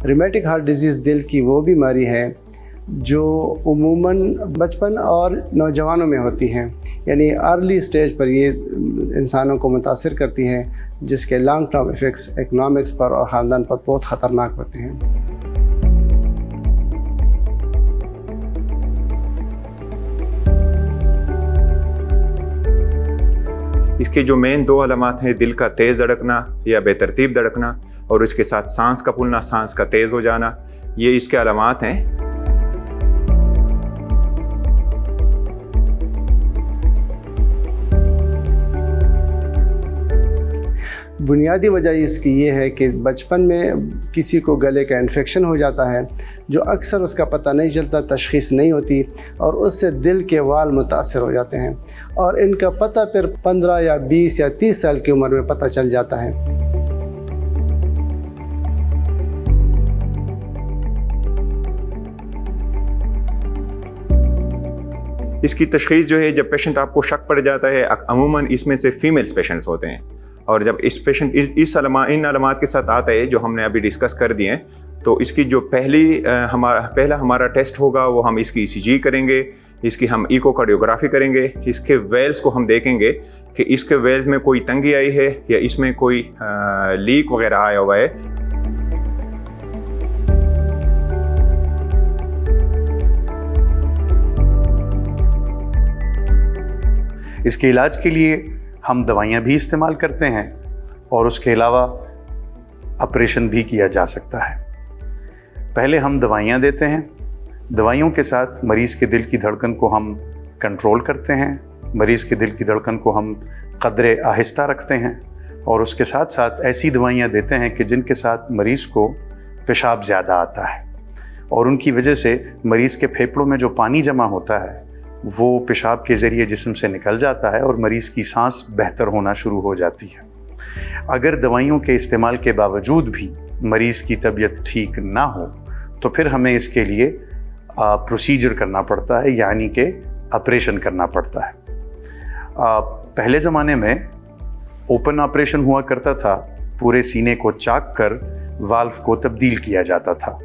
Rheumatic heart disease दिल की वो बीमारी है जो उमूमन बचपन और नौजवानों में होती हैं, यानी अर्ली स्टेज पर ये इंसानों को मुतासिर करती हैं, जिसके लॉन्ग टर्म इफ़ेक्ट्स इकनॉमिक्स पर और ख़ानदान पर बहुत ख़तरनाक होते हैं। इसके जो मेन दो अलामात हैं, दिल का तेज़ धड़कना या बेतरतीब धड़कना और इसके साथ सांस का फूलना, सांस का तेज़ हो जाना, ये इसके अलामात हैं। बुनियादी वजह इसकी ये है कि बचपन में किसी को गले का इन्फेक्शन हो जाता है जो अक्सर उसका पता नहीं चलता, तशख़ीस नहीं होती और उससे दिल के वाल मुतासर हो जाते हैं और इनका पता फिर 15 या 20 या 30 साल की उम्र में पता चल जाता है। इसकी तशख़ीस जो है, जब पेशेंट आपको शक पड़ जाता है, अमूमन इसमें से फीमेल्स पेशेंट्स होते हैं और जब इस पेशेंट इन अलामात के साथ आता है जो हमने अभी डिस्कस कर दिए हैं, तो इसकी जो पहला हमारा टेस्ट होगा वो हम इसकी ECG करेंगे, इसकी हम इकोकार्डियोग्राफी करेंगे, इसके वेल्स को हम देखेंगे कि इसके वेल्स में कोई तंगी आई है या इसमें कोई लीक वगैरह आया हुआ है। इसके इलाज के लिए हम दवाइयाँ भी इस्तेमाल करते हैं और उसके अलावा ऑपरेशन भी किया जा सकता है। पहले हम दवाइयाँ देते हैं, दवाइयों के साथ मरीज़ के दिल की धड़कन को हम कंट्रोल करते हैं, मरीज़ के दिल की धड़कन को हम कदरे आहिस्ता रखते हैं और उसके साथ साथ ऐसी दवाइयाँ देते हैं कि जिनके साथ मरीज़ को पेशाब ज़्यादा आता है और उनकी वजह से मरीज़ के फेफड़ों में जो पानी जमा होता है वो पेशाब के ज़रिए जिस्म से निकल जाता है और मरीज़ की सांस बेहतर होना शुरू हो जाती है। अगर दवाइयों के इस्तेमाल के बावजूद भी मरीज़ की तबीयत ठीक ना हो तो फिर हमें इसके लिए प्रोसीजर करना पड़ता है, यानी कि ऑपरेशन करना पड़ता है। पहले ज़माने में ओपन ऑपरेशन हुआ करता था, पूरे सीने को चाक कर वाल्व को तब्दील किया जाता था।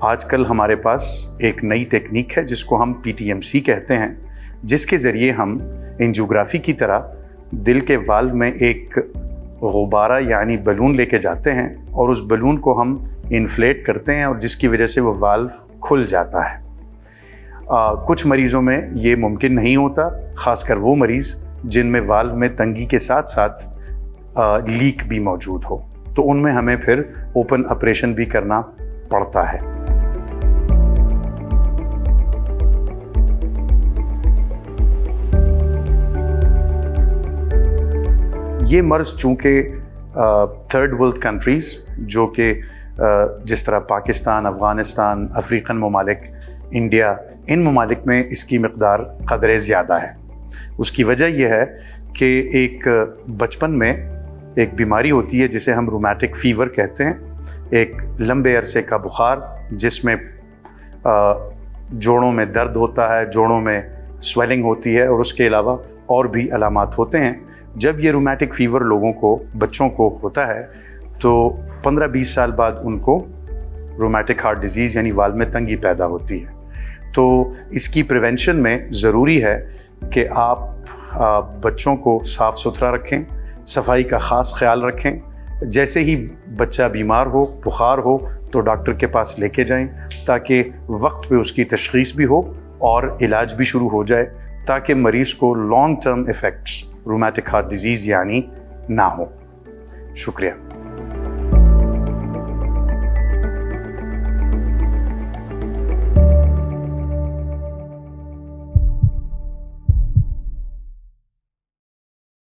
आजकल हमारे पास एक नई टेक्निक है जिसको हम PTMC कहते हैं, जिसके ज़रिए हम एंजियोग्राफी की तरह दिल के वाल्व में एक गुब्बारा यानी बलून लेके जाते हैं और उस बलून को हम इन्फ्लेट करते हैं और जिसकी वजह से वो वाल्व खुल जाता है। कुछ मरीज़ों में ये मुमकिन नहीं होता, ख़ासकर वो मरीज़ जिनमें वाल्व में तंगी के साथ साथ लीक भी मौजूद हो, तो उनमें हमें फिर ओपन ऑपरेशन भी करना पड़ता है। ये मर्ज़ चूँकि थर्ड वर्ल्ड कंट्रीज़ जो कि जिस तरह पाकिस्तान, अफ़गानिस्तान, अफ्रीकन ममालिक, इंडिया, इन ममालिक में इसकी मकदार क़दरे ज़्यादा है। उसकी वजह यह है कि एक बचपन में एक बीमारी होती है जिसे हम रूमेटिक फ़ीवर कहते हैं, एक लंबे अरसे का बुखार जिसमें जोड़ों में दर्द होता है, जोड़ों में स्वेलिंग होती है और उसके अलावा और भी अलामात होते हैं। जब ये रूमेटिक फ़ीवर लोगों को, बच्चों को होता है तो 15-20 साल बाद उनको रूमेटिक हार्ट डिजीज़ यानी वाल्व में तंगी पैदा होती है। तो इसकी प्रिवेंशन में ज़रूरी है कि आप बच्चों को साफ़ सुथरा रखें, सफाई का ख़ास ख्याल रखें। जैसे ही बच्चा बीमार हो, बुखार हो तो डॉक्टर के पास लेके जाएं ताकि वक्त पे उसकी तशख़ीस भी हो और इलाज भी शुरू हो जाए, ताकि मरीज़ को long term effects rheumatic heart disease यानी ना हो। शुक्रिया।